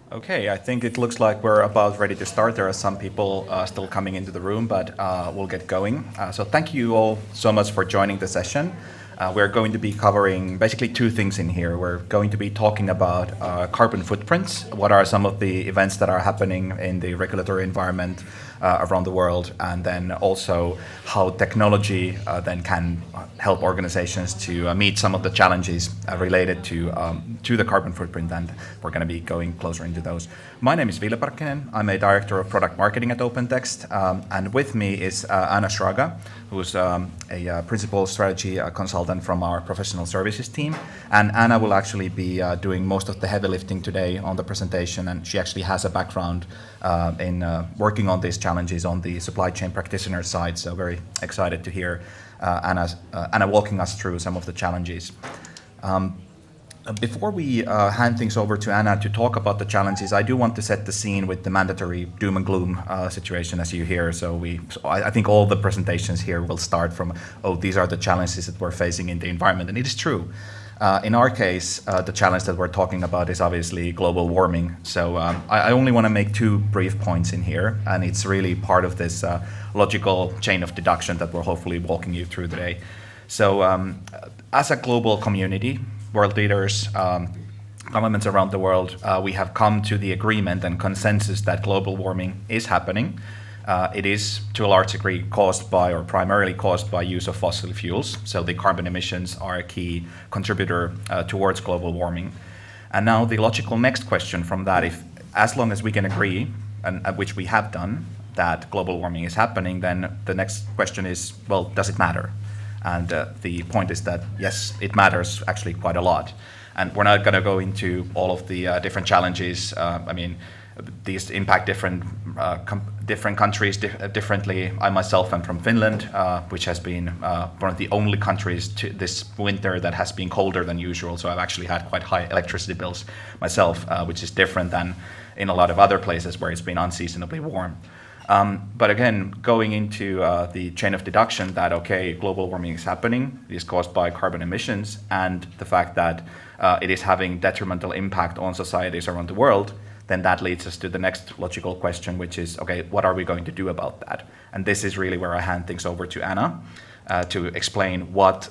Okay, I think it looks like we're about ready to start. There are some people still coming into the room, but we'll get going. So thank you all so much for joining the session. We're going to be covering basically two things in here. We're going to be talking about carbon footprints, what are some of the events that are happening in the regulatory environment around the world, and then also how technology then can help organizations to meet some of the challenges related to the carbon footprint, and we're going to be going closer into those. My name is Ville Parkkinen. I'm a director of product marketing at Opentext, and with me is Anna Shraga, who's a principal strategy consultant from our professional services team. And Anna will actually be doing most of the heavy lifting today on the presentation, and she actually has a background in working on these challenges on the supply chain practitioner side, so very excited to hear Anna walking us through some of the challenges. Before we hand things over to Anna to talk about the challenges, I do want to set the scene with the mandatory doom and gloom situation as you hear. So I think all the presentations here will start from, oh, these are the challenges that we're facing in the environment, and it is true. In our case, the challenge that we're talking about is obviously global warming. So I only want to make two brief points in here, and it's really part of this logical chain of deduction that we're hopefully walking you through today. So as a global community, world leaders, governments around the world, we have come to the agreement and consensus that global warming is happening. It is, to a large degree, caused by, or primarily caused by, use of fossil fuels. So the carbon emissions are a key contributor towards global warming. And now the logical next question from that, if as long as we can agree, and which we have done, that global warming is happening, then the next question is, well, does it matter? And the point is that, yes, it matters actually quite a lot. And we're not going to go into all of the different challenges. I mean, these impact different countries differently. I myself am from Finland, which has been one of the only countries this winter that has been colder than usual. So I've actually had quite high electricity bills myself, which is different than in a lot of other places where it's been unseasonably warm. But again, going into the chain of deduction that, okay, global warming is happening, it is caused by carbon emissions, and the fact that it is having detrimental impact on societies around the world, then that leads us to the next logical question, which is, okay, what are we going to do about that? And this is really where I hand things over to Anna to explain what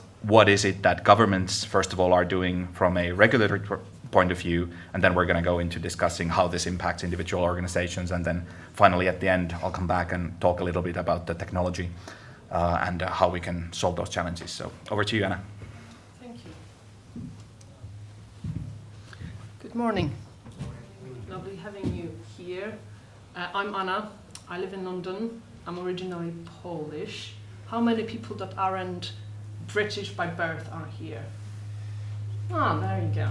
is it that governments, first of all, are doing from a regulatory point of view, and then we're going to go into discussing how this impacts individual organizations, and then finally at the end I'll come back and talk a little bit about the technology and how we can solve those challenges. So over to you, Anna. Thank you. Good morning. Lovely having you here. I'm Anna. I live in London. I'm originally Polish. How many people that aren't British by birth are here? Ah, there you go.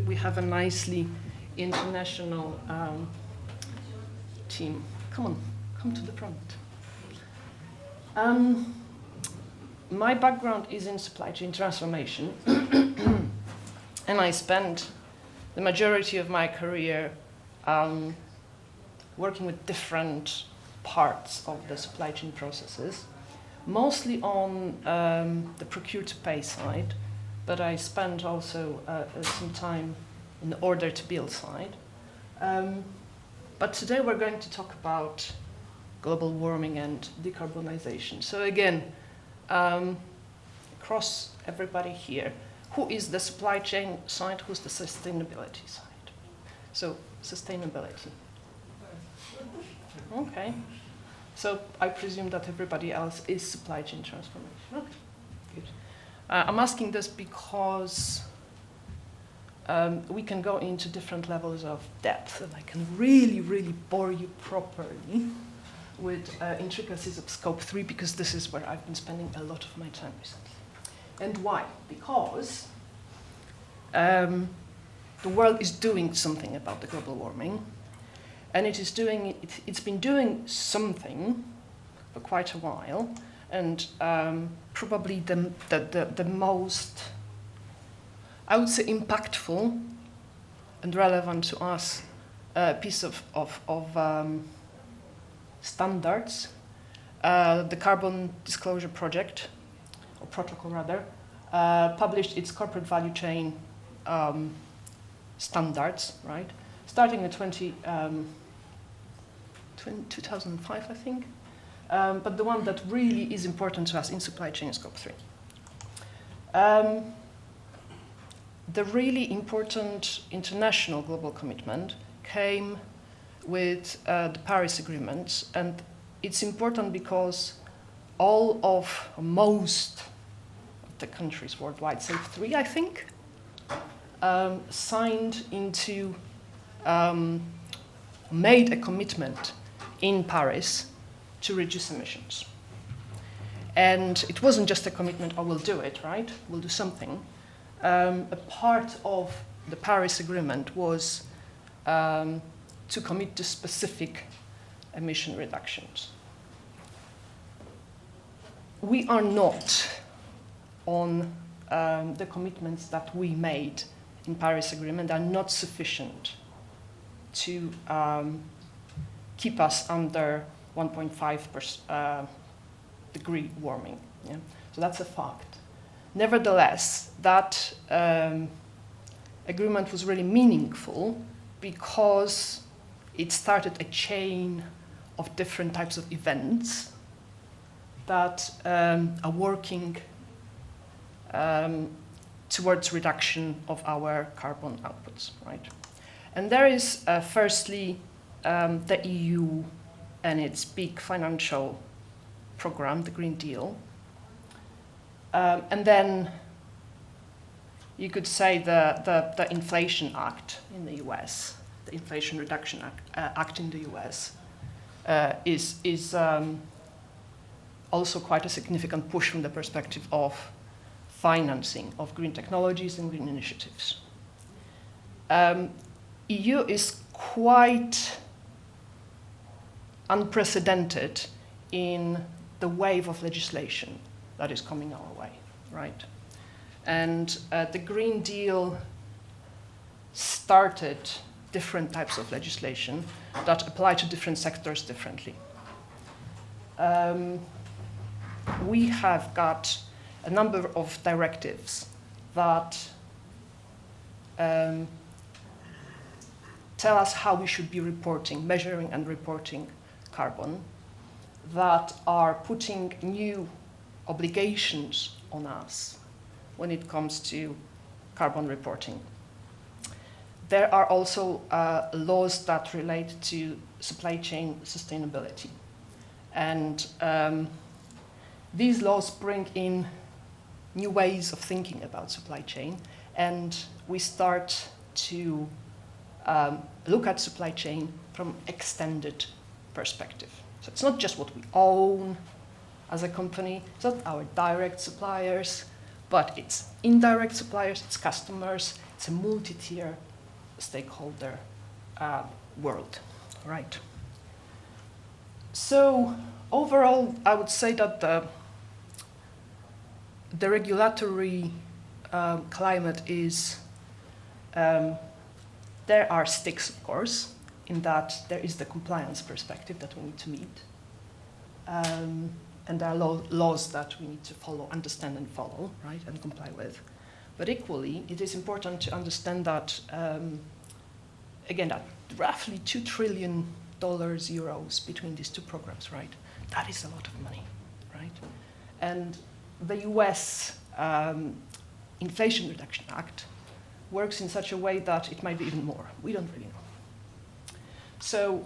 We have a nicely international team. Come to the front. My background is in supply chain transformation, and I spent the majority of my career working with different parts of the supply chain processes, mostly on the procure-to-pay side, but I spent also some time in the order-to-bill side. But today we're going to talk about global warming and decarbonization. So again, across everybody here, who is the supply chain side, who's the sustainability side? So sustainability. Okay. So I presume that everybody else is supply chain transformation. Okay, good. I'm asking this because we can go into different levels of depth, and I can really, really bore you properly with intricacies of Scope 3, because this is where I've been spending a lot of my time recently. And why? Because the world is doing something about the global warming, and it's been doing something for quite a while, and probably the most, I would say, impactful and relevant to us piece of standards, the Carbon Disclosure Project, or protocol rather, published its corporate value chain standards, right? starting in 2005, I think. But the one that really is important to us in supply chain scope 3. The really important international global commitment came with the Paris Agreement, and it's important because most of the countries worldwide, save 3, I think, signed into, made a commitment in Paris to reduce emissions. And it wasn't just a commitment, oh, we'll do it, right? We'll do something. A part of the Paris Agreement was to commit to specific emission reductions. We are not on the commitments that we made in Paris Agreement are not sufficient to keep us under 1.5 degree warming. Yeah? So that's a fact. Nevertheless, that agreement was really meaningful because it started a chain of different types of events that are working towards reduction of our carbon outputs, right? And there is firstly the EU and its big financial program, the Green Deal. And then you could say the Inflation Act in the US, the Inflation Reduction Act in the US is also quite a significant push from the perspective of financing of green technologies and green initiatives. EU is quite unprecedented in the wave of legislation that is coming our way, right? And the Green Deal started different types of legislation that apply to different sectors differently. We have got a number of directives that tell us how we should be reporting, measuring and reporting carbon, that are putting new obligations on us when it comes to carbon reporting. There are also laws that relate to supply chain sustainability. And these laws bring in new ways of thinking about supply chain, and we start to look at supply chain from extended perspective. So it's not just what we own as a company, it's not our direct suppliers, but it's indirect suppliers, it's customers, it's a multi-tier stakeholder world, right? So overall, I would say that the regulatory climate is, there are sticks, of course, in that there is the compliance perspective that we need to meet. And there are laws that we need to follow, understand and follow, right, and comply with. But equally, it is important to understand that, again, that roughly $2 trillion euros between these two programs, right? That is a lot of money, right? And the US Inflation Reduction Act works in such a way that it might be even more. We don't really know. So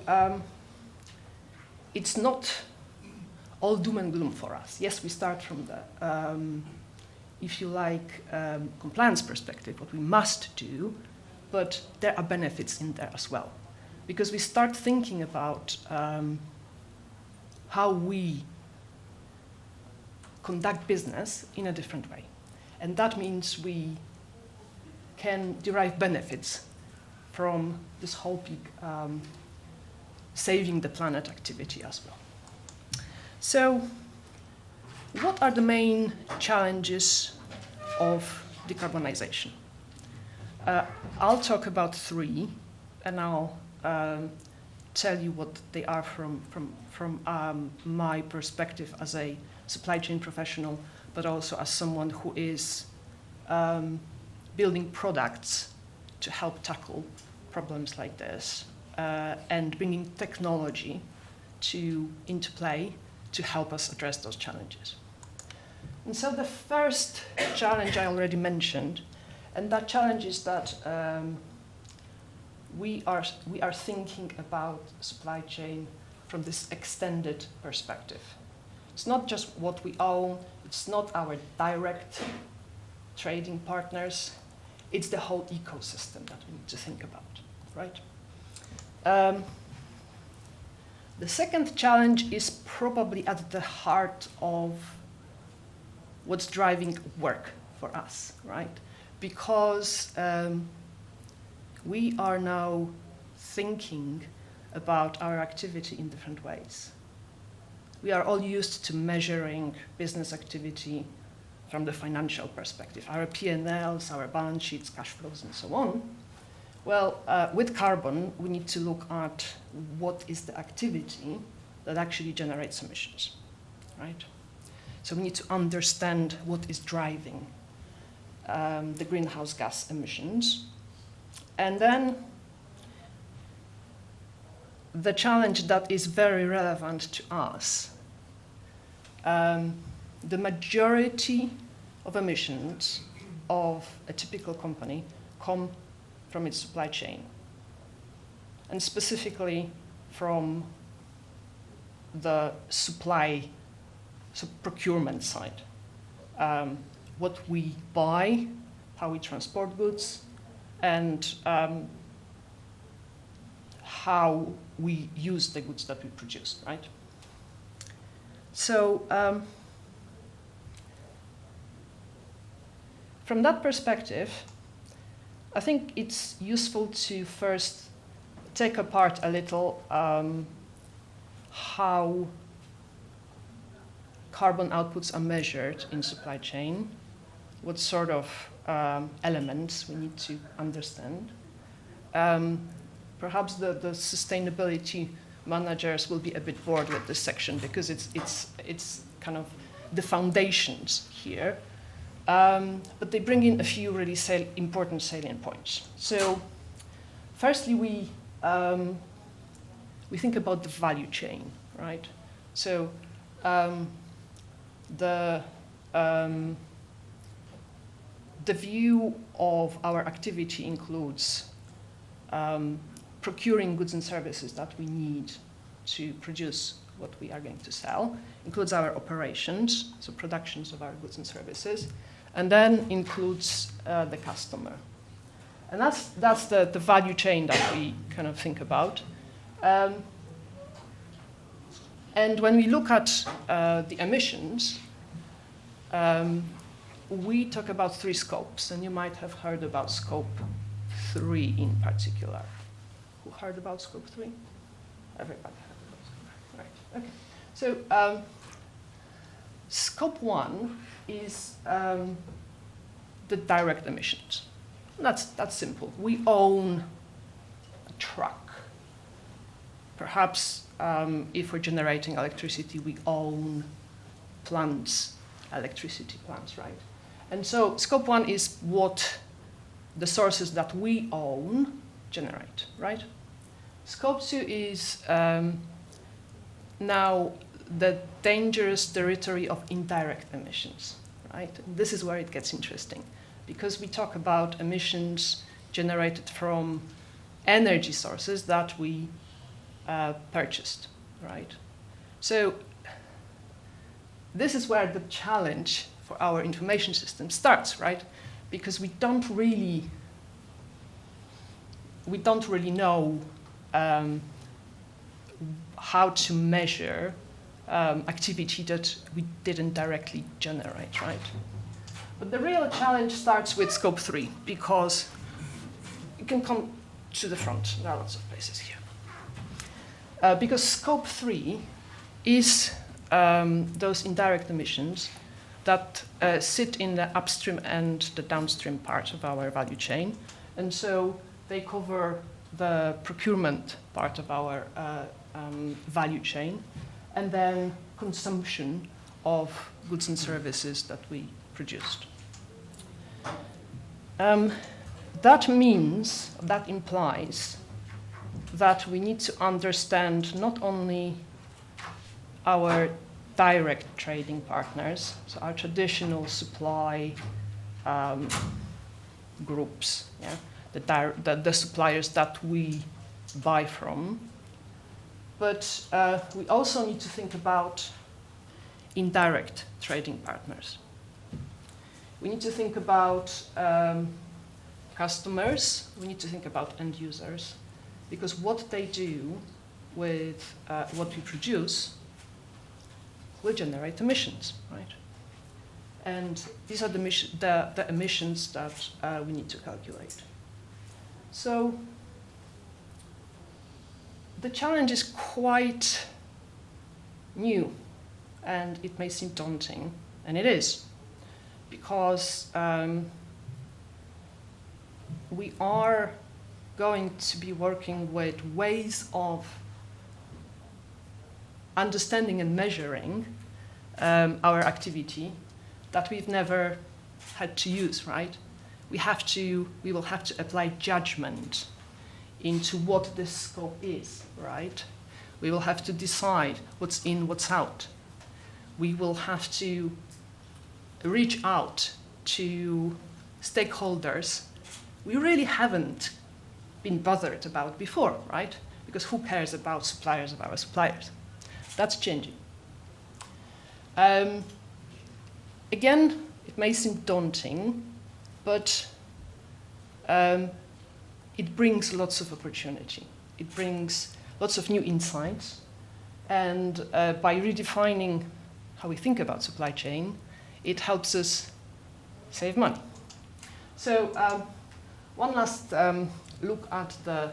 it's not all doom and gloom for us. Yes, we start from the, if you like, compliance perspective, what we must do, but there are benefits in there as well. Because we start thinking about how we conduct business in a different way. And that means we can derive benefits from this whole big saving the planet activity as well. So, what are the main challenges of decarbonization? I'll talk about 3, and I'll tell you what they are from my perspective as a supply chain professional, but also as someone who is building products to help tackle problems like this and bringing technology into play to help us address those challenges. And so the first challenge I already mentioned, and that challenge is that we are thinking about supply chain from this extended perspective. It's not just what we own, it's not our direct trading partners, it's the whole ecosystem that we need to think about, right? The second challenge is probably at the heart of what's driving work for us, right? Because we are now thinking about our activity in different ways. We are all used to measuring business activity from the financial perspective, our P&Ls, our balance sheets, cash flows, and so on. Well, with carbon, we need to look at what is the activity that actually generates emissions, right? So we need to understand what is driving the greenhouse gas emissions. And then the challenge that is very relevant to us, the majority of emissions of a typical company come from its supply chain, and specifically from the supply, so procurement side. What we buy, how we transport goods, and how we use the goods that we produce, right? So from that perspective, I think it's useful to first take apart a little how carbon outputs are measured in supply chain, what sort of elements we need to understand. Perhaps the sustainability managers will be a bit bored with this section because it's kind of the foundations here. But they bring in a few really important salient points. So firstly, we think about the value chain, right? So the view of our activity includes procuring goods and services that we need to produce what we are going to sell, includes our operations, so productions of our goods and services, and then includes the customer. And that's the value chain that we kind of think about. And when we look at the emissions, we talk about 3 scopes, and you might have heard about scope 3 in particular. Who heard about scope 3? Everybody heard about scope 3. Right, okay. So scope 1 is the direct emissions. That's simple. We own a truck. Perhaps if we're generating electricity, we own plants, electricity plants, right? And so scope 1 is what the sources that we own generate, right? Scope 2 is now the dangerous territory of indirect emissions, right? This is where it gets interesting, because we talk about emissions generated from energy sources that we purchased, right? So this is where the challenge for our information system starts, right? Because we don't really know how to measure activity that we didn't directly generate, right? But the real challenge starts with scope 3, because you can come to the front. There are lots of places here. Because scope 3 is those indirect emissions that sit in the upstream and the downstream part of our value chain. And so they cover the procurement part of our value chain, and then consumption of goods and services that we produced. that means, that implies that we need to understand not only our direct trading partners, so our traditional supply groups, yeah? The suppliers that we buy from, but we also need to think about indirect trading partners. We need to think about customers, we need to think about end users, because what they do with what we produce will generate emissions, right? And these are the emissions that we need to calculate. So the challenge is quite new, and it may seem daunting, and it is, because we are going to be working with ways of understanding and measuring our activity that we've never had to use, right? We will have to apply judgment into what this scope is, right? We will have to decide what's in, what's out. We will have to reach out to stakeholders we really haven't been bothered about before, right? Because who cares about suppliers of our suppliers? That's changing. Again, it may seem daunting, but it brings lots of opportunity. It brings lots of new insights. And by redefining how we think about supply chain, it helps us save money. So one last look at the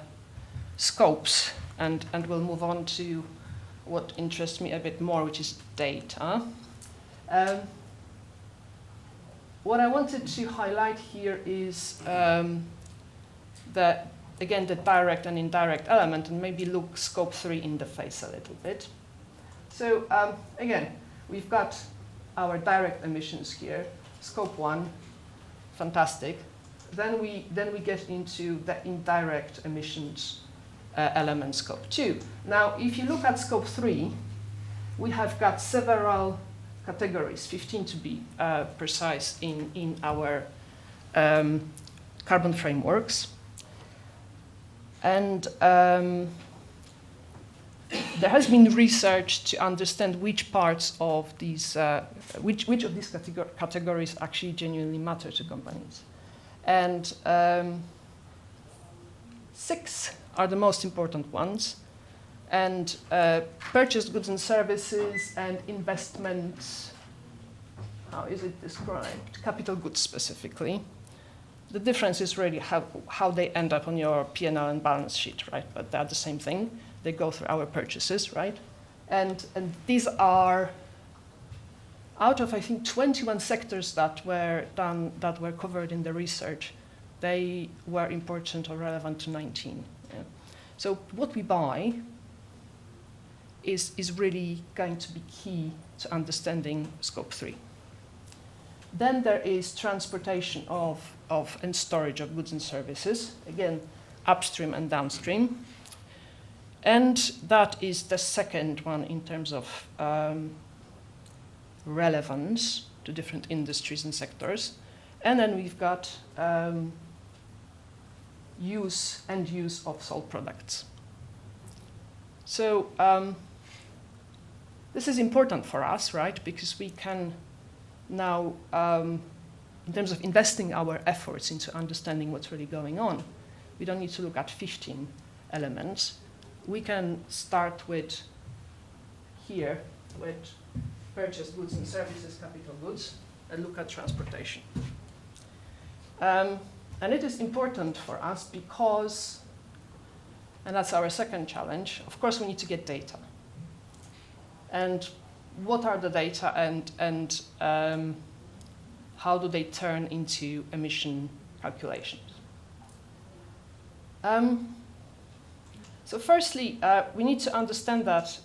scopes, and we'll move on to what interests me a bit more, which is data. What I wanted to highlight here is again, the direct and indirect element, and maybe look scope 3 in the face a little bit. So again, we've got our direct emissions here, scope 1, fantastic. Then we get into the indirect emissions element, scope 2. Now, if you look at scope 3, we have got several categories, 15 to be precise, in our carbon frameworks. And there has been research to understand which parts of these, which of these categories actually genuinely matter to companies. And 6 are the most important ones. And purchased goods and services and investments, how is it described? Capital goods specifically. The difference is really how they end up on your P&L and balance sheet, right? But they're the same thing. They go through our purchases, right? And these are out of, I think, 21 sectors that were covered in the research. They were important or relevant to 19. Yeah. So what we buy is really going to be key to understanding scope 3. Then there is transportation of and storage of goods and services, again, upstream and downstream. And that is the second one in terms of relevance to different industries and sectors. And then we've got use of sold products. So this is important for us, right? Because we can now, in terms of investing our efforts into understanding what's really going on, we don't need to look at 15 elements. We can start with here, with purchased goods and services, capital goods, and look at transportation. And it is important for us because, and that's our second challenge, of course we need to get data. And what are the data, and how do they turn into emission calculations? So firstly, we need to understand that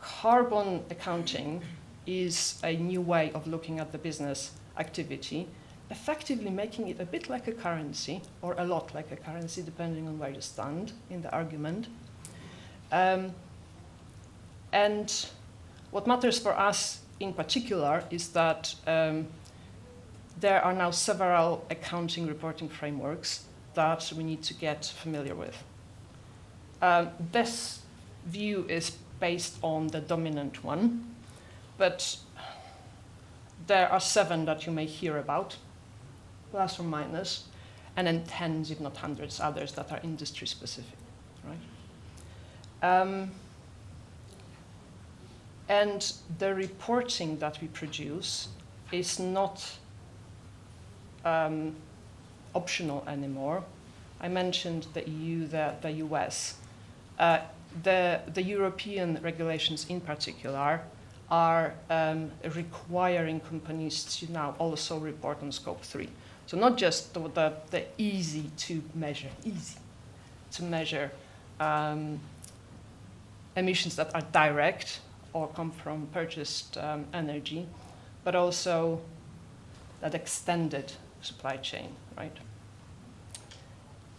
carbon accounting is a new way of looking at the business activity, effectively making it a bit like a currency, or a lot like a currency, depending on where you stand in the argument. And what matters for us in particular is that there are now several accounting reporting frameworks that we need to get familiar with. This view is based on the dominant one, but there are 7 that you may hear about, plus or minus, and then tens, if not hundreds, others that are industry specific, right? And the reporting that we produce is not optional anymore. I mentioned the EU, the US. The European regulations in particular are requiring companies to now also report on scope 3. So not just the easy to measure emissions that are direct or come from purchased energy, but also that extended supply chain, right?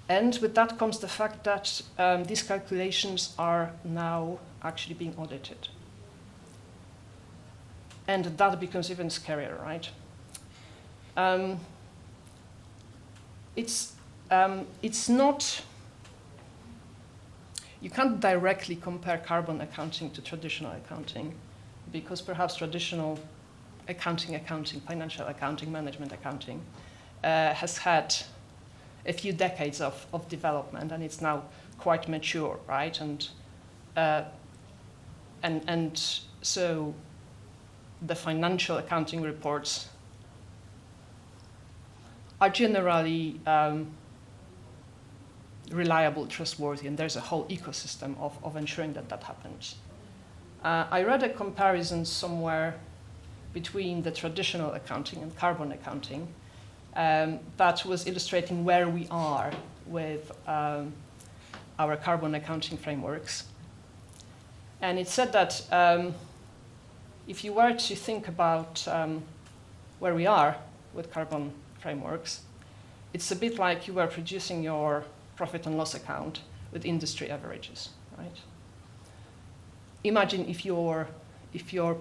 And with that comes the fact that these calculations are now actually being audited. And that becomes even scarier, right? It's not, you can't directly compare carbon accounting to traditional accounting, because perhaps traditional accounting, financial accounting, management accounting has had a few decades of development, and it's now quite mature, right? And so the financial accounting reports are generally reliable, trustworthy, and there's a whole ecosystem of ensuring that that happens. I read a comparison somewhere between the traditional accounting and carbon accounting that was illustrating where we are with our carbon accounting frameworks. And it said that if you were to think about where we are with carbon frameworks, it's a bit like you were producing your profit and loss account with industry averages, right? Imagine if your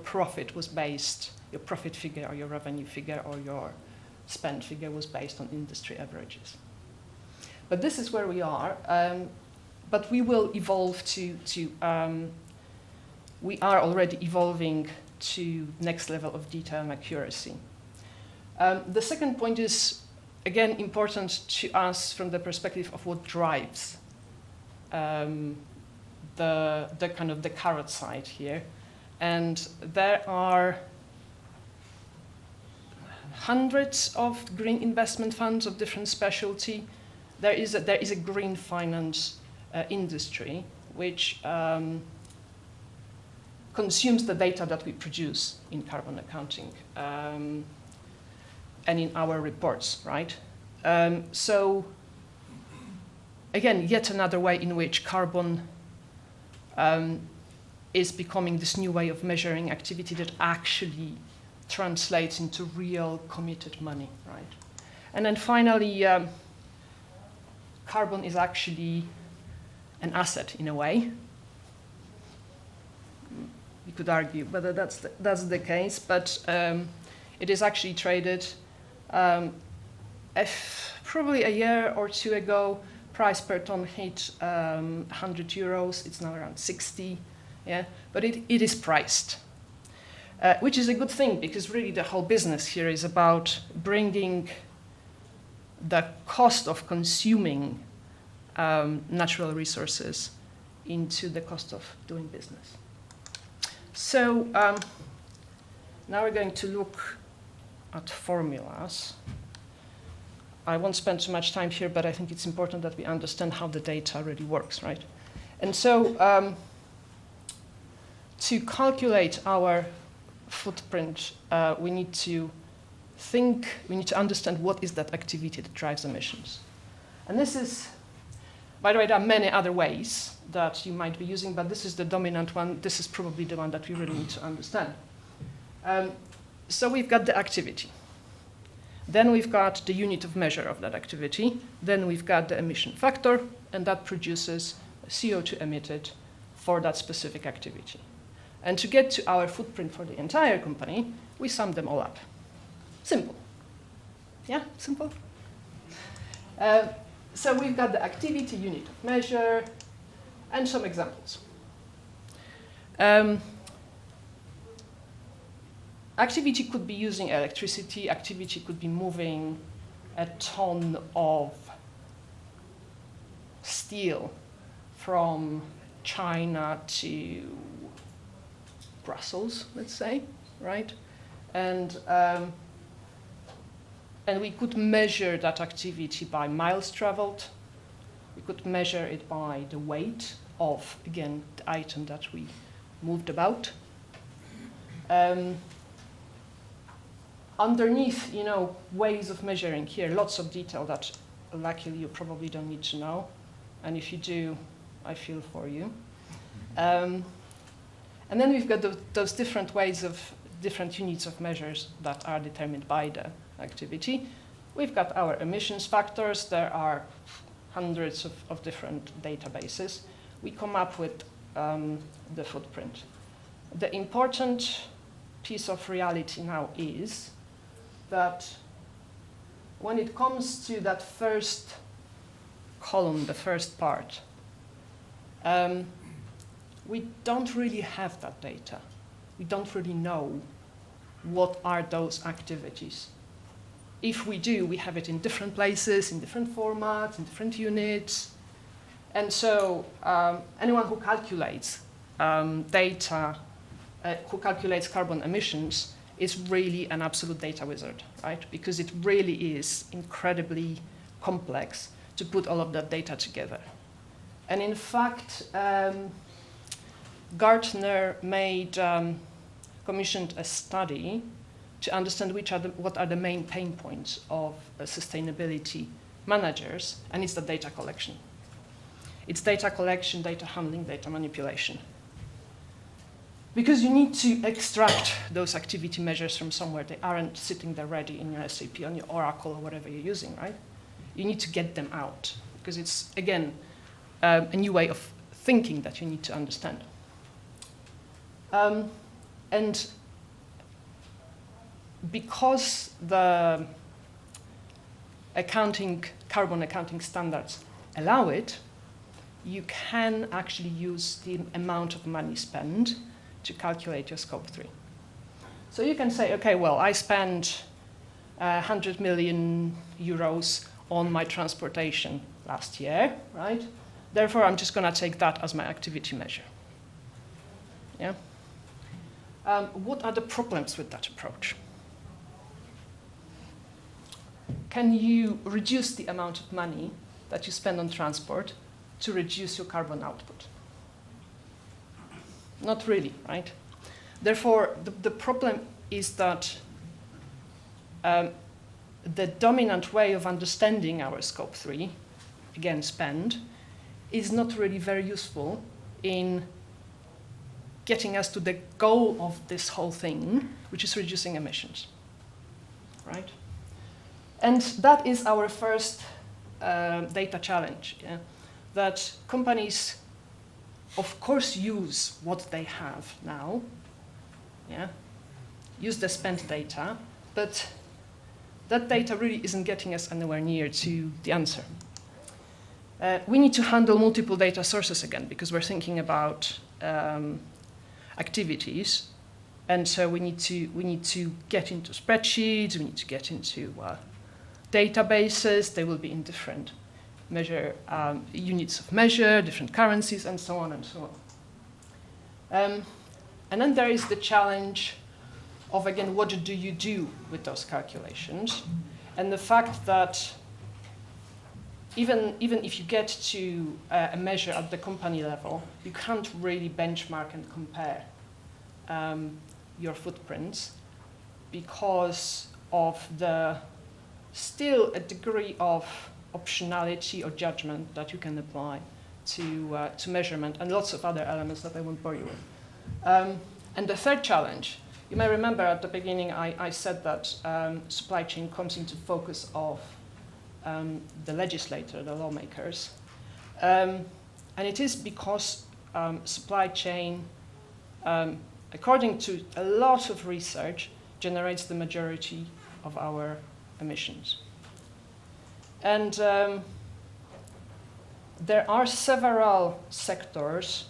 profit was based, your profit figure or your revenue figure or your spend figure was based on industry averages. But this is where we are, but we will evolve we are already evolving to next level of detail and accuracy. The second point is, again, important to us from the perspective of what drives the kind of the carrot side here. And there are hundreds of green investment funds of different specialty. There is a green finance industry which consumes the data that we produce in carbon accounting and in our reports, right? So again, yet another way in which carbon is becoming this new way of measuring activity that actually translates into real committed money, right? And then finally, carbon is actually an asset in a way. You could argue whether that's the case, but it is actually traded. Probably a year or two ago, price per ton hit 100 euros. It's now around 60, yeah. But it is priced, which is a good thing, because really the whole business here is about bringing the cost of consuming natural resources into the cost of doing business. So now we're going to look at formulas. I won't spend too much time here, but I think it's important that we understand how the data really works, right? And so to calculate our footprint, we need to understand what is that activity that drives emissions. And this is, by the way, there are many other ways that you might be using, but this is the dominant one. This is probably the one that we really need to understand. So we've got the activity. Then we've got the unit of measure of that activity. Then we've got the emission factor, and that produces CO2 emitted for that specific activity. And to get to our footprint for the entire company, we sum them all up. Simple. Yeah, simple? So we've got the activity, unit of measure, and some examples. Activity could be using electricity. Activity could be moving a ton of steel from China to Brussels, let's say, right? And we could measure that activity by miles traveled. We could measure it by the weight of, again, the item that we moved about. Underneath, ways of measuring here, lots of detail that luckily you probably don't need to know. And if you do, I feel for you. And then we've got those different ways of different units of measures that are determined by the activity. We've got our emissions factors. There are hundreds of different databases. We come up with the footprint. The important piece of reality now is that when it comes to that first column, the first part, we don't really have that data. We don't really know what are those activities. If we do, we have it in different places, in different formats, in different units. And so anyone who calculates data, who calculates carbon emissions, is really an absolute data wizard, right? Because it really is incredibly complex to put all of that data together. And in fact, Gartner commissioned a study to understand what are the main pain points of sustainability managers, and it's the data collection. It's data collection, data handling, data manipulation. Because you need to extract those activity measures from somewhere. They aren't sitting there ready in your SAP, on your Oracle, or whatever you're using, right? You need to get them out, because it's, again, a new way of thinking that you need to understand. And because the carbon accounting standards allow it, you can actually use the amount of money spent to calculate your scope 3. So you can say, okay, well, I spent 100 million euros on my transportation last year, right? Therefore, I'm just going to take that as my activity measure. Yeah. What are the problems with that approach? Can you reduce the amount of money that you spend on transport to reduce your carbon output? Not really, right? Therefore, the problem is that the dominant way of understanding our scope 3, again, spend, is not really very useful in getting us to the goal of this whole thing, which is reducing emissions, right? And that is our first data challenge, yeah? That companies, of course, use what they have now, yeah? Use the spent data, but that data really isn't getting us anywhere near to the answer. We need to handle multiple data sources again, because we're thinking about activities, and so we need to get into spreadsheets. We need to get into databases. They will be in different units of measure, different currencies, and so on and so on. And then there is the challenge of, again, what do you do with those calculations, and the fact that even if you get to a measure at the company level, you can't really benchmark and compare your footprints because of the still a degree of optionality or judgment that you can apply to measurement, and lots of other elements that I won't bore you with. And the third challenge You may remember at the beginning I said that supply chain comes into focus of the legislator, the lawmakers. And it is because supply chain, according to a lot of research, generates the majority of our emissions. And there are several sectors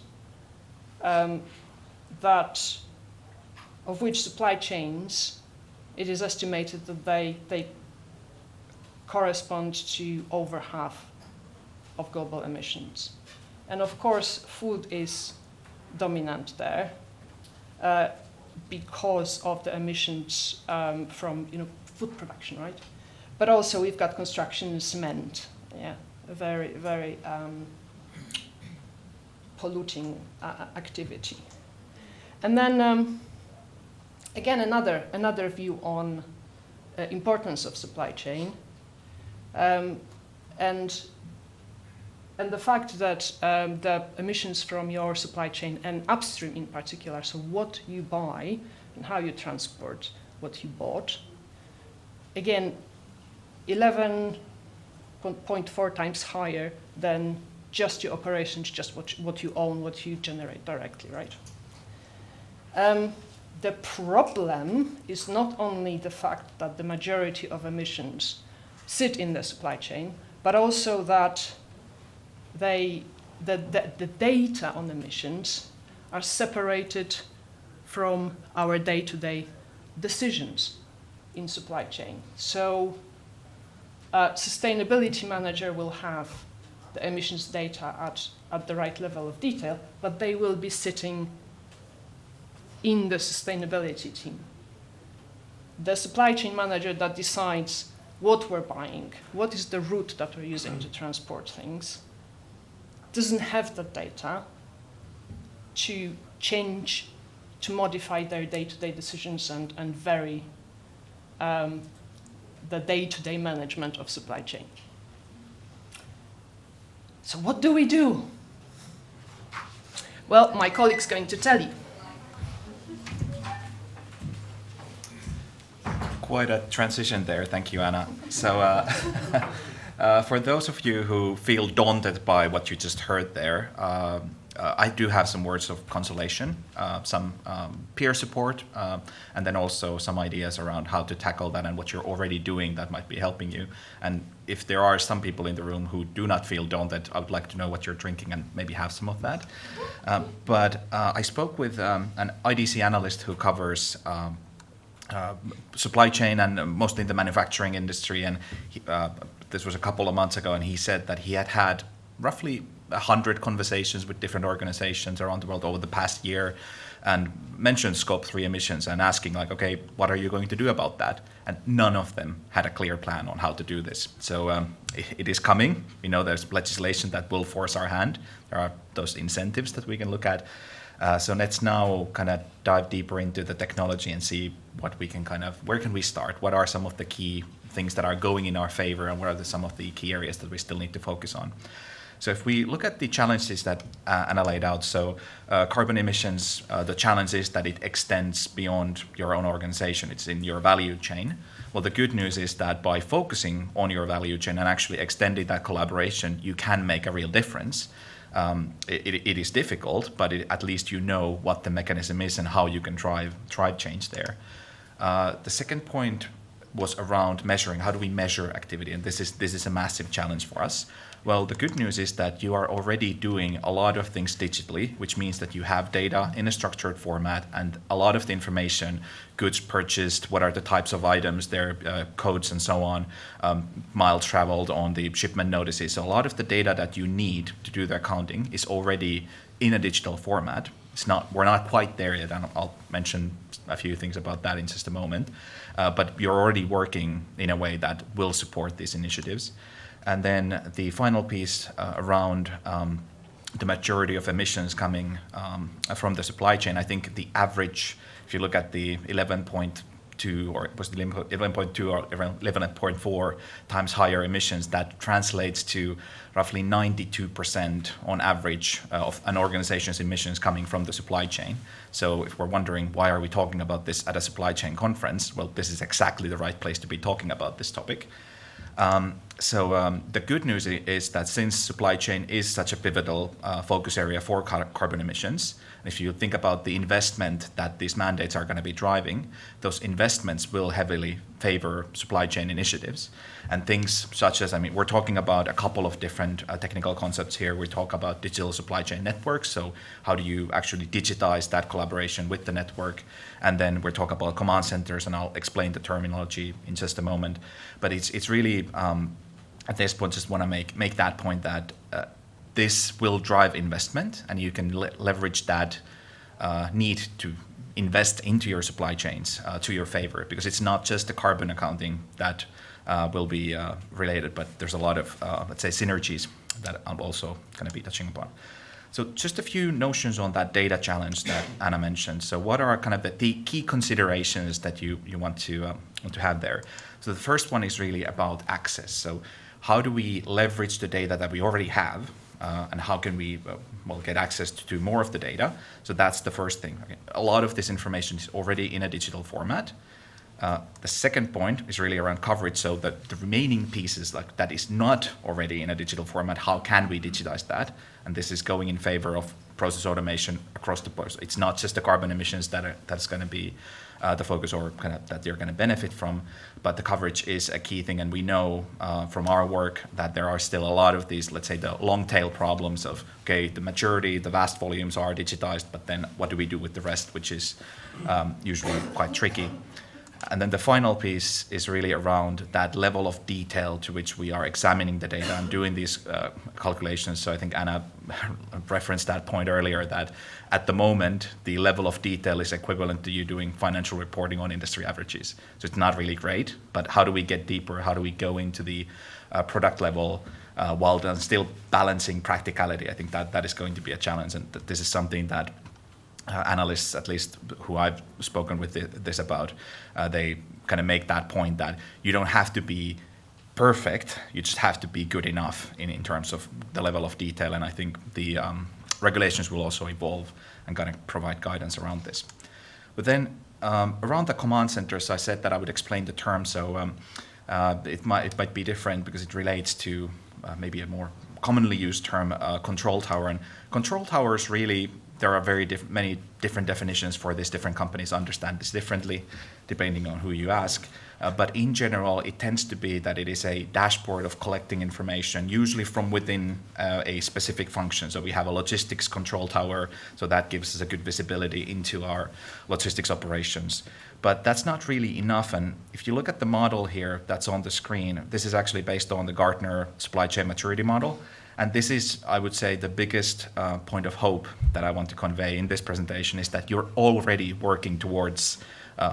of which supply chains, it is estimated that they correspond to over half of global emissions. And of course, food is dominant there because of the emissions from food production, right? But also we've got construction and cement, yeah, a very, very polluting activity. And then again, another view on importance of supply chain, and the fact that the emissions from your supply chain and upstream in particular, so what you buy and how you transport what you bought, again, 11.4 times higher than just your operations, just what you own, what you generate directly, right? The problem is not only the fact that the majority of emissions sit in the supply chain, but also that the data on emissions are separated from our day-to-day decisions in supply chain. So a sustainability manager will have the emissions data at the right level of detail, but they will be sitting in the sustainability team. The supply chain manager that decides what we're buying, what is the route that we're using to transport things, doesn't have the data to change, to modify their day-to-day decisions and vary the day-to-day management of supply chain. So what do we do? Well, my colleague's going to tell you. Quite a transition there, thank you, Anna. So for those of you who feel daunted by what you just heard there, I do have some words of consolation, some peer support, and then also some ideas around how to tackle that and what you're already doing that might be helping you. And if there are some people in the room who do not feel daunted, I would like to know what you're drinking and maybe have some of that. But I spoke with an IDC analyst who covers supply chain and mostly the manufacturing industry, and this was a couple of months ago, and he said that he had had roughly 100 conversations with different organizations around the world over the past year and mentioned Scope 3 emissions and asking like, okay, what are you going to do about that? And none of them had a clear plan on how to do this. So it is coming. We know there's legislation that will force our hand. There are those incentives that we can look at. So let's now kind of dive deeper into the technology and see what we can where can we start? What are some of the key things that are going in our favor, and what are some of the key areas that we still need to focus on? So if we look at the challenges that Anna laid out, so carbon emissions, the challenge is that it extends beyond your own organization. It's in your value chain. Well, the good news is that by focusing on your value chain and actually extending that collaboration, you can make a real difference. It is difficult, but at least you know what the mechanism is and how you can drive change there. The second point was around measuring. How do we measure activity? And this is a massive challenge for us. Well, the good news is that you are already doing a lot of things digitally, which means that you have data in a structured format, and a lot of the information, goods purchased, what are the types of items, their codes and so on, miles traveled on the shipment notices. So a lot of the data that you need to do the accounting is already in a digital format. We're not quite there yet, and I'll mention a few things about that in just a moment. But you're already working in a way that will support these initiatives. And then the final piece around the majority of emissions coming from the supply chain. I think the average, if you look at the 11.2 11.2 or was it 11.2 or 11.4 times higher emissions. That translates to roughly 92% on average of an organization's emissions coming from the supply chain. So if we're wondering why are we talking about this at a supply chain conference, well, this is exactly the right place to be talking about this topic. The good news is that since supply chain is such a pivotal focus area for carbon emissions, if you think about the investment that these mandates are going to be driving, those investments will heavily favor supply chain initiatives. And things such as, we're talking about a couple of different technical concepts here. We talk about digital supply chain networks. So how do you actually digitize that collaboration with the network? And then we're talking about command centers, and I'll explain the terminology in just a moment. But it's really, at this point, just want to make that point that this will drive investment, and you can leverage that need to invest into your supply chains to your favor, because it's not just the carbon accounting that will be related, but there's a lot of, let's say, synergies that I'm also going to be touching upon. So just a few notions on that data challenge that Anna mentioned. So what are kind of the key considerations that you want to have there? So the first one is really about access. So how do we leverage the data that we already have, and how can we get access to more of the data? So that's the first thing. Okay. A lot of this information is already in a digital format. The second point is really around coverage. So the remaining pieces, like that is not already in a digital format, how can we digitize that? And this is going in favor of process automation across the board. So it's not just the carbon emissions that's going to be the focus, or kind of that you're going to benefit from, but the coverage is a key thing. And we know from our work that there are still a lot of these, let's say, the long tail problems of, okay, the maturity, the vast volumes are digitized, but then what do we do with the rest, which is usually quite tricky. And then the final piece is really around that level of detail to which we are examining the data and doing these calculations. So I think Anna referenced that point earlier, that at the moment, the level of detail is equivalent to you doing financial reporting on industry averages. So it's not really great, but how do we get deeper? How do we go into the product level while then still balancing practicality? I think that is going to be a challenge, and this is something that analysts, at least who I've spoken with this about, they kind of make that point that you don't have to be perfect, you just have to be good enough in terms of the level of detail. And I think the regulations will also evolve and kind of provide guidance around this. But then around the command centers, I said that I would explain the term. So it might be different because it relates to maybe a more commonly used term, control tower. And control towers really, there are many different definitions for this. Different companies understand this differently, depending on who you ask. But in general, it tends to be that it is a dashboard of collecting information, usually from within a specific function. So we have a logistics control tower, so that gives us a good visibility into our logistics operations. But that's not really enough. And if you look at the model here that's on the screen, this is actually based on the Gartner supply chain maturity model. And this is, I would say, the biggest point of hope that I want to convey in this presentation, is that you're already working towards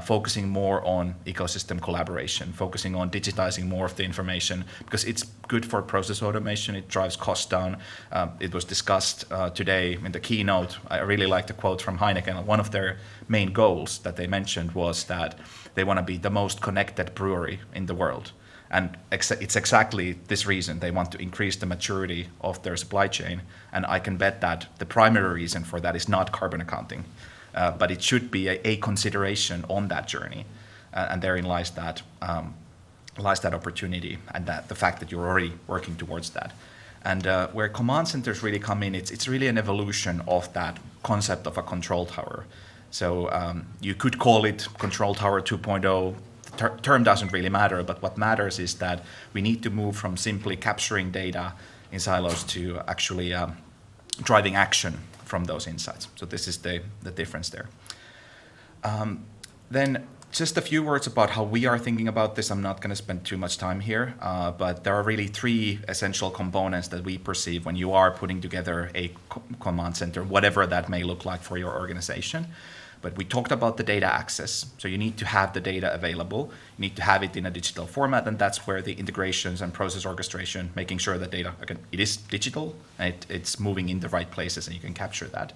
focusing more on ecosystem collaboration, focusing on digitizing more of the information, because it's good for process automation, it drives costs down. It was discussed today in the keynote. I really like the quote from Heineken. One of their main goals that they mentioned was that they want to be the most connected brewery in the world. And it's exactly this reason. They want to increase the maturity of their supply chain. And I can bet that the primary reason for that is not carbon accounting, but it should be a consideration on that journey. And therein lies that opportunity, and that the fact that you're already working towards that. And where command centers really come in, it's really an evolution of that concept of a control tower. So you could call it Control Tower 2.0. Term doesn't really matter, but what matters is that we need to move from simply capturing data in silos to actually driving action from those insights. So this is the difference there. Then just a few words about how we are thinking about this. I'm not going to spend too much time here, but there are really three essential components that we perceive when you are putting together a command center, whatever that may look like for your organization. But we talked about the data access. So you need to have the data available. You need to have it in a digital format, and that's where the integrations and process orchestration, making sure that data, again, it is digital and it's moving in the right places and you can capture that.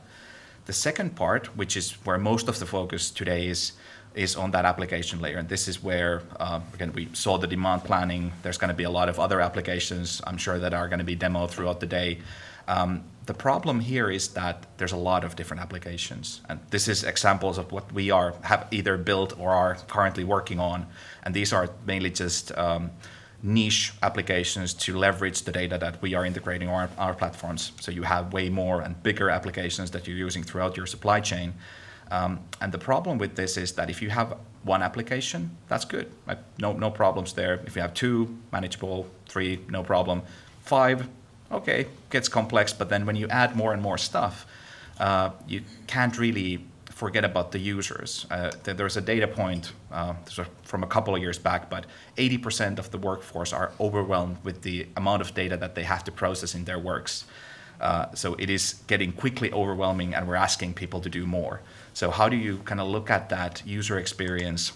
The second part, which is where most of the focus today is, is on that application layer. And this is where, again, we saw the demand planning. There's going to be a lot of other applications, I'm sure, that are going to be demoed throughout the day. The problem here is that there's a lot of different applications. And this is examples of what we have either built or are currently working on. And these are mainly just niche applications to leverage the data that we are integrating on our platforms. So you have way more and bigger applications that you're using throughout your supply chain. And the problem with this is that if you have one application, that's good. Right? No problems there. If you have 2, manageable. 3, no problem. 5, okay, gets complex. But then when you add more and more stuff, you can't really forget about the users. There's a data point from a couple of years back, but 80% of the workforce are overwhelmed with the amount of data that they have to process in their works. So it is getting quickly overwhelming, and we're asking people to do more. So how do you kind of look at that user experience?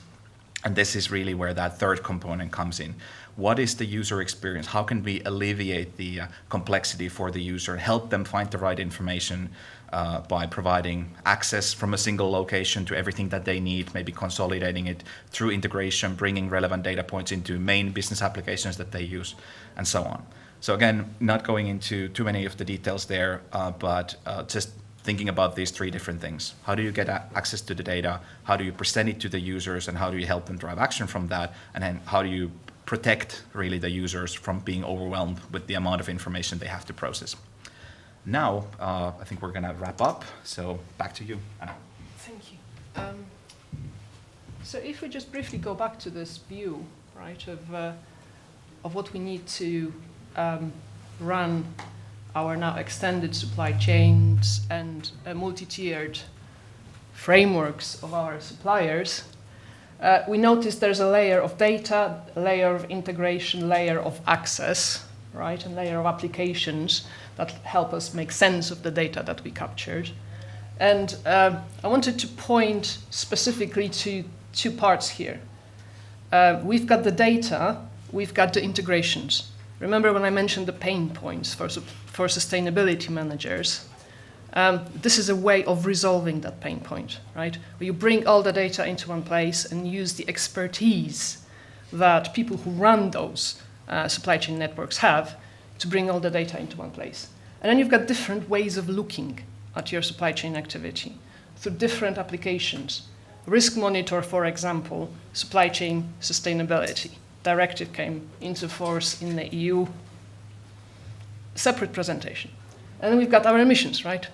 And this is really where that third component comes in. What is the user experience? How can we alleviate the complexity for the user and help them find the right information by providing access from a single location to everything that they need, maybe consolidating it through integration, bringing relevant data points into main business applications that they use, and so on. So again, not going into too many of the details there, but just thinking about these 3 different things. How do you get access to the data? How do you present it to the users? And how do you help them drive action from that? And then how do you protect really the users from being overwhelmed with the amount of information they have to process? Now, I think we're going to wrap up. So back to you, Anna. Thank you. So if we just briefly go back to this view, right, of what we need to run our now extended supply chains and multi-tiered frameworks of our suppliers, we notice there's a layer of data, a layer of integration, layer of access, right, and layer of applications that help us make sense of the data that we captured. And I wanted to point specifically to 2 parts here. We've got the data, we've got the integrations. Remember when I mentioned the pain points for sustainability managers? This is a way of resolving that pain point, right? Where you bring all the data into one place and use the expertise that people who run those supply chain networks have to bring all the data into one place. And then you've got different ways of looking at your supply chain activity through different applications. Risk Monitor, for example, supply chain sustainability. Directive came into force in the EU, separate presentation. And then we've got our emissions, right?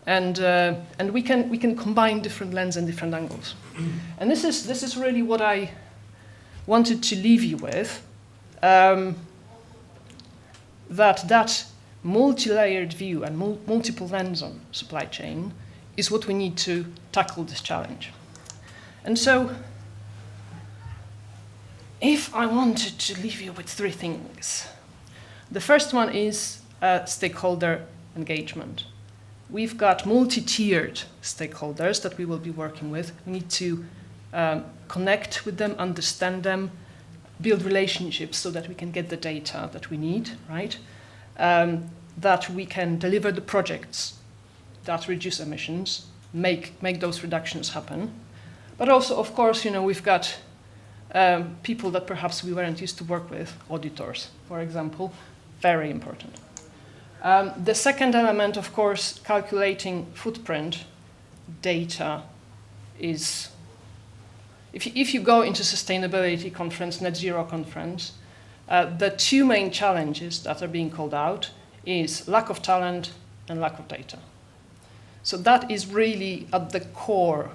And we can combine different lenses and different angles. And this is really what I wanted to leave you with, that multi-layered view and multiple lens on supply chain is what we need to tackle this challenge. And so, if I wanted to leave you with 3 things, the first one is stakeholder engagement. We've got multi-tiered stakeholders that we will be working with. We need to connect with them, understand them, build relationships so that we can get the data that we need, right? That we can deliver the projects that reduce emissions, make those reductions happen. But also, of course, we've got people that perhaps we weren't used to work with, auditors, for example, very important. The second element, of course, calculating footprint data is, if you go into sustainability conference, net zero conference, the 2 main challenges that are being called out is lack of talent and lack of data. So that is really at the core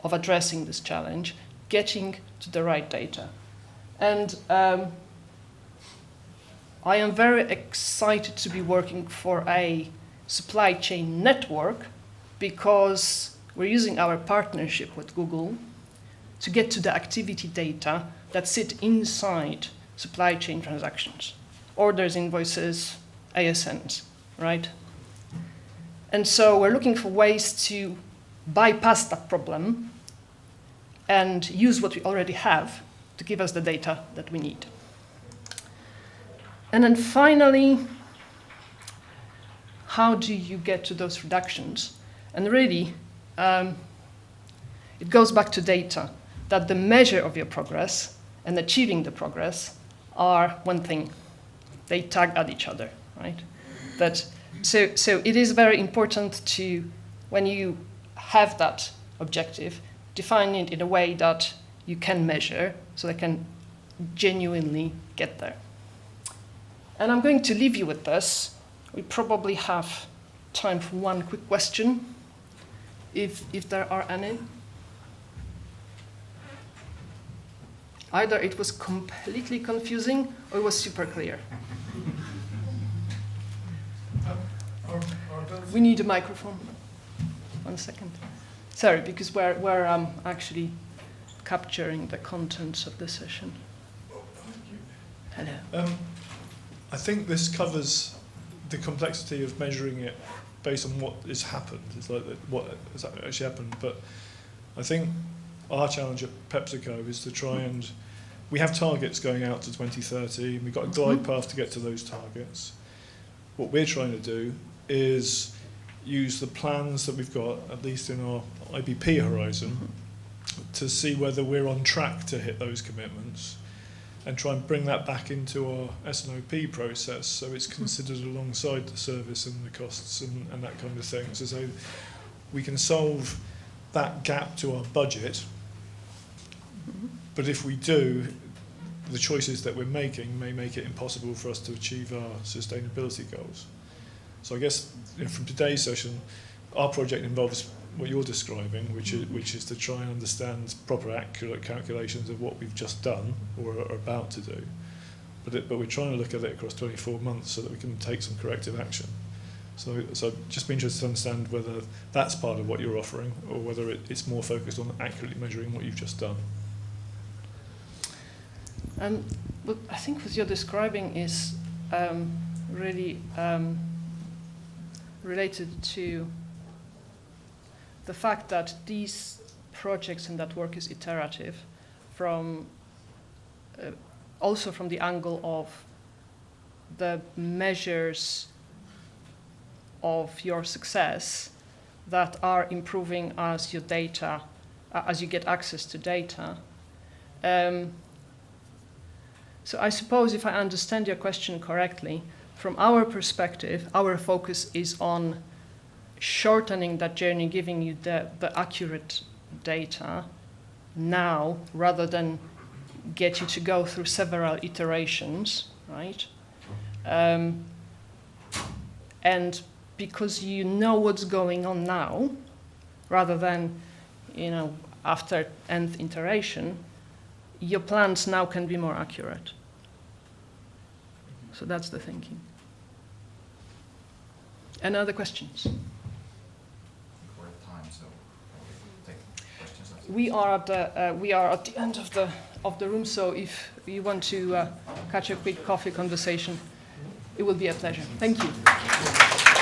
of addressing this challenge, getting to the right data. And I am very excited to be working for a supply chain network because we're using our partnership with Google to get to the activity data that sit inside supply chain transactions, orders, invoices, ASNs, right? And so we're looking for ways to bypass that problem and use what we already have to give us the data that we need. And then finally, how do you get to those reductions? And really, it goes back to data. that the measure of your progress and achieving the progress are one thing. They tag at each other, right? So it is very important to, when you have that objective, define it in a way that you can measure, so they can genuinely get there. And I'm going to leave you with this. We probably have time for one quick question, if there are any. Either it was completely confusing or it was super clear. We need a microphone. 1 second. Sorry, because we're actually capturing the contents of the session. Hello. I think this covers the complexity of measuring it based on what has happened. It's like what has actually happened. But I think our challenge at PepsiCo is to try and, we have targets going out to 2030, and we've got a glide path to get to those targets. What we're trying to do is use the plans that we've got, at least in our IBP horizon, to see whether we're on track to hit those commitments, and try and bring that back into our S&OP process so it's considered alongside the service and the costs and that kind of thing. So we can solve that gap to our budget, but if we do, the choices that we're making may make it impossible for us to achieve our sustainability goals. So I guess from today's session, our project involves what you're describing, which is to try and understand proper, accurate calculations of what we've just done or are about to do. But we're trying to look at it across 24 months so that we can take some corrective action. So just be interested to understand whether that's part of what you're offering or whether it's more focused on accurately measuring what you've just done. What I think what you're describing is really related to the fact that these projects and that work is iterative, from also from the angle of the measures of your success that are improving as your data, as you get access to data. So I suppose if I understand your question correctly, from our perspective, our focus is on shortening that journey, giving you the accurate data now, rather than get you to go through several iterations, right? And because you know what's going on now, rather than, after nth iteration, your plans now can be more accurate. So that's the thinking. Any other questions? We're at time, so we'll take questions after. We are at the end of the room, so if you want to catch a quick coffee conversation, it will be a pleasure. Thank you.